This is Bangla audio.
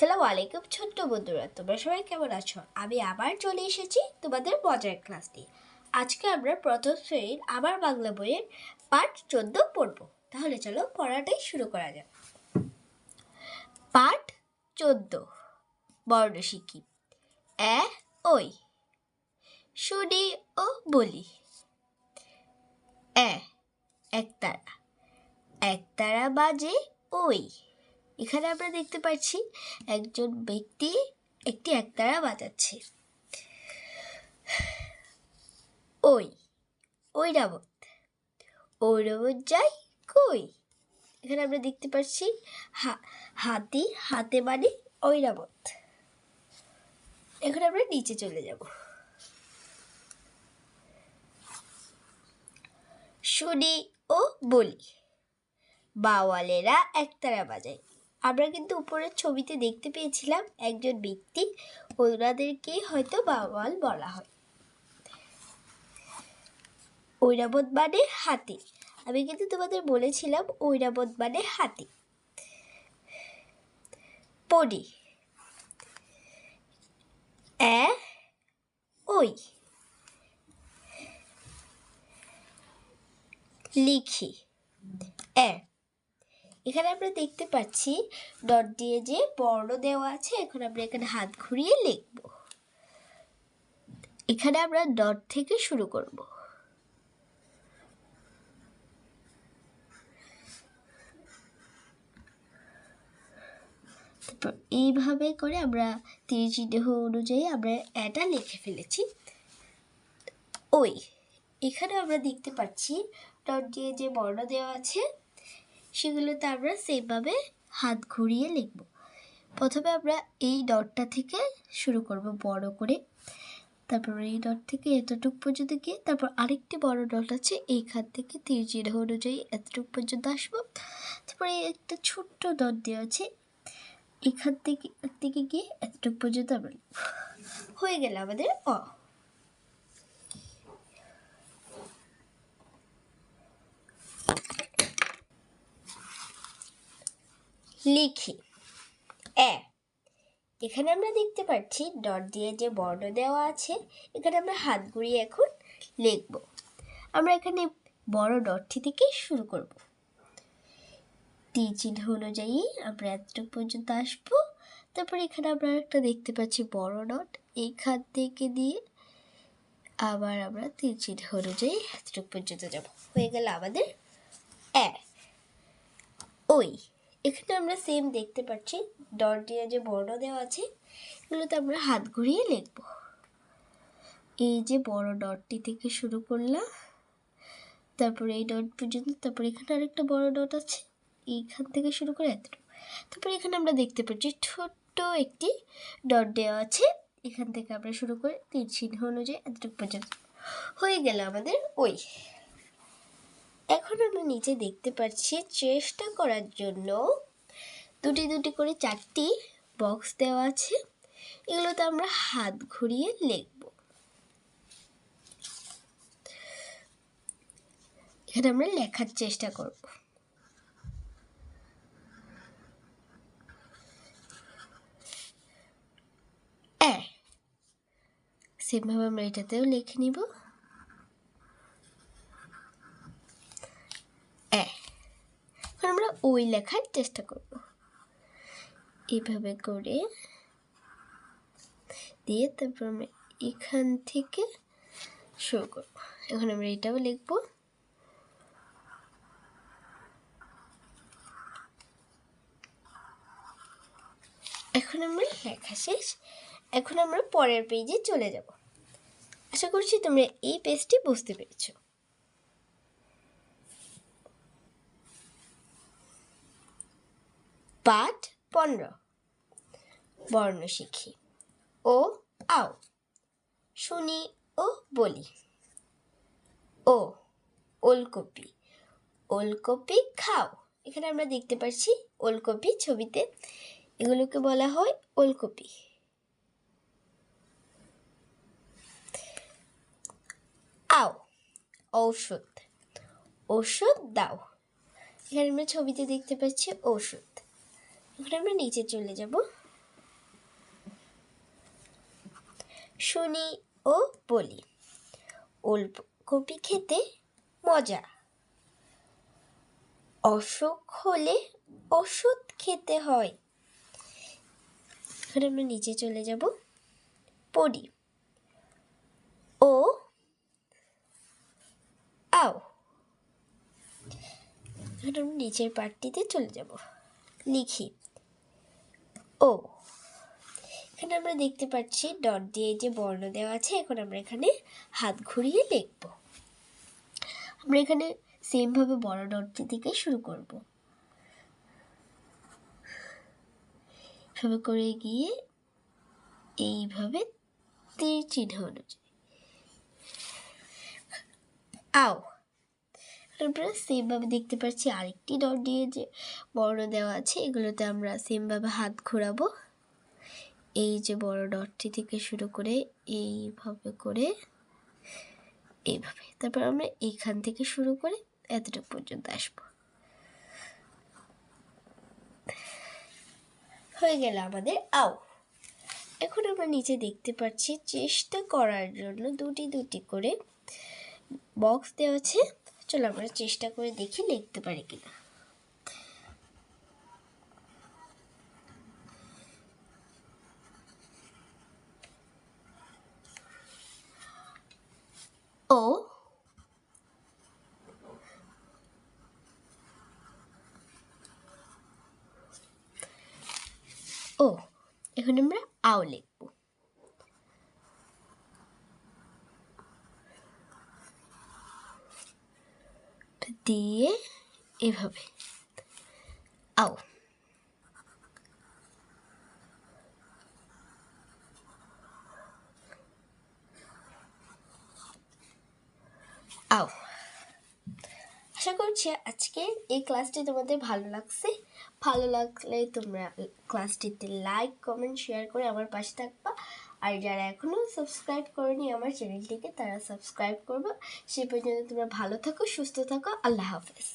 আসসালামু আলাইকুম ছোট্ট বন্ধুরা, তোমরা সবাই কেমন আছো? আমি আবার চলে এসেছি তোমাদের মজার ক্লাস নিয়ে। আজকে আমরা প্রথম শ্রেণীর আমার বাংলা বইয়ের পাঠ 14 পড়ব। তাহলে চলো পড়াটাই শুরু করা যাক। পাঠ 14, বর্ণ শিখি। ওই, শুনি ও বলি। একতারা, একতারা বাজে ওই। এখানে আমরা দেখতে পাচ্ছি একজন ব্যক্তি একটি একতারা বাজাচ্ছে। ওই, ঐরাবত, ঐরাবত যাই কই। এখানে আমরা দেখতে পাচ্ছি হাতি, হাতে মানে ঐরাবত। এখন আমরা নিচে চলে যাব। শুনি ও বলি, বাওয়ালেরা একতারা বাজায়। আমরা কিন্তু উপরের ছবিতে দেখতে পেয়েছিলাম একজন ব্যক্তি, ওনাদেরকেই হয়তো বাওয়াল বলা হয়। ঐরাবত মানে হাতি। আমি কিন্তু তোমাদের বলেছিলাম ঐরাবত মানে হাতি। পড়ি, ওই। লিখি, এখানে আমরা দেখতে পাচ্ছি ডট দিয়ে যে বর্ণ দেওয়া আছে। এখন আমরা এখানে হাত ঘুরিয়ে লিখব। এখানে আমরা ডট থেকে শুরু করব। এইভাবে করে আমরা তীর চিহ্ন অনুযায়ী আমরা এটা লিখে ফেলেছি। ওই, এখানে আমরা দেখতে পাচ্ছি ডট দিয়ে যে বর্ণ দেওয়া আছে সেগুলোতে আমরা সেমভাবে হাত ঘুরিয়ে লিখব। প্রথমে আমরা এই ডটটা থেকে শুরু করব বড় করে, তারপর এই ডট থেকে এতটুকু পর্যন্ত গিয়ে তারপর আরেকটি বড় ডট আছে, এইখান থেকে তীর চিহ্ন অনুযায়ী এতটুকু পর্যন্ত আসবো। তারপরে একটা ছোট্ট ডট দেওয়া আছে, এখান থেকে গিয়ে এতটুকু পর্যন্ত আমরা হয়ে গেল আমাদের অ। লিখি, এখানে আমরা দেখতে পাচ্ছি ডট দিয়ে যে বর্ণ দেওয়া আছে, এখানে আমরা হাত ঘুরিয়ে এখন লিখব। আমরা এখানে বড় ডটটি থেকে শুরু করব। তীর চিহ্ন অনুযায়ী আমরা এতটুকু পর্যন্ত আসবো। তারপর এখানে আমরা একটা দেখতে পাচ্ছি বড় ডট, এইখান থেকে দিয়ে আবার আমরা তীর চিহ্ন অনুযায়ী এতটুকু পর্যন্ত যাব। হয়ে গেল আমাদের ওই। এখানে আমরা সেম দেখতে পাচ্ছি ডট দিয়ে যে বর্ণ দেওয়া আছে এগুলোতে আমরা হাত ঘুরিয়ে লিখব। এই যে বড় ডটটি থেকে শুরু করলাম, তারপরে এই ডট পর্যন্ত, তারপর এখানে আরেকটা বড় ডট আছে, এইখান থেকে শুরু করে এতটুকু। তারপরে এখানে আমরা দেখতে পাচ্ছি ছোট্ট একটি ডট দেওয়া আছে, এখান থেকে আমরা শুরু করে তীর চিহ্ন অনুযায়ী এতটুকু পর্যন্ত। হয়ে গেল আমাদের ওই। এখন আমরা নিচে দেখতে পাচ্ছি চেষ্টা করার জন্য দুটি দুটি করে 4টি বক্স দেওয়া আছে, এগুলোতে আমরা হাত ঘুরিয়ে লিখব। এখানে আমরা লেখার চেষ্টা করব। সেমভাবে আমরা এটাতেও লিখে নিব। এখন আমরা ওই লেখার চেষ্টা করব। এইভাবে করে দিয়ে তারপর আমরা এখান থেকে শুরু করব। এখন আমরা এটাও লিখব। এখন আমরা লেখা শেষ। এখন আমরা পরের পেজে চলে যাব। আশা করছি তোমরা এই পেজটি বুঝতে পেরেছ। পাঠ 15, বর্ণ শিখি। ও আও, শুনি ও বলি। ও, ওলকপি, ওলকপি খাও। এখানে আমরা দেখতে পাচ্ছি ওলকপি ছবিতে, এগুলোকে বলা হয় ওলকপি। আও, ঔষধ, ওষুধ দাও। এখানে আমরা ছবিতে দেখতে পাচ্ছি ওষুধ। এখন আমরা নিচে চলে যাব। শুনি ও বলি। ওলকপি খেতে মজা, অসুখ হলে ওষুধ খেতে হয়। এখন আমরা নিচে চলে যাব, পড়ি। ও আও। এখন আমরা নিচের পার্টটিতে চলে যাব, লিখি ও। এখানে আমরা দেখতে পাচ্ছি ডট দিয়ে যে বর্ণ দেওয়া আছে। এখন আমরা এখানে হাত ঘুরিয়ে লিখব। আমরা এখানে সেমভাবে বড় ডটটি থেকে শুরু করব, এভাবে করে গিয়ে এইভাবে তীর চিহ্ন অনুযায়ী আও। আমরা সেমভাবে দেখতে পাচ্ছি আরেকটি ডট দিয়ে যে বর্ণ দেওয়া আছে, এগুলোতে আমরা সেমভাবে হাত ঘোরাবো। এই যে বড় ডটটি থেকে শুরু করে এইভাবে করে এইভাবে, তারপর আমরা এখান থেকে শুরু করে এতটুকু পর্যন্ত আসব। হয়ে গেল আমাদের আও। এখন আমরা নিচে দেখতে পাচ্ছি চেষ্টা করার জন্য দুটি দুটি করে বক্স দেওয়া আছে। চলো আমরা চেষ্টা করে দেখি লিখতে পারি কিনা। ও ও। এখন আমরা আও লিখব। দিয়ে এভাবে আও। আও। আশা করছি আজকের এই ক্লাসটি তোমাদের ভালো লাগছে। ভালো লাগলে তোমরা ক্লাসটিতে লাইক, কমেন্ট, শেয়ার করে আমার পাশে থাকবা। আর যারা এখনও সাবস্ক্রাইব করেনি আমার চ্যানেলটিকে, তারা সাবস্ক্রাইব করবা। সে পর্যন্ত তোমরা ভালো থাকো, সুস্থ থাকো। আল্লাহ হাফেজ।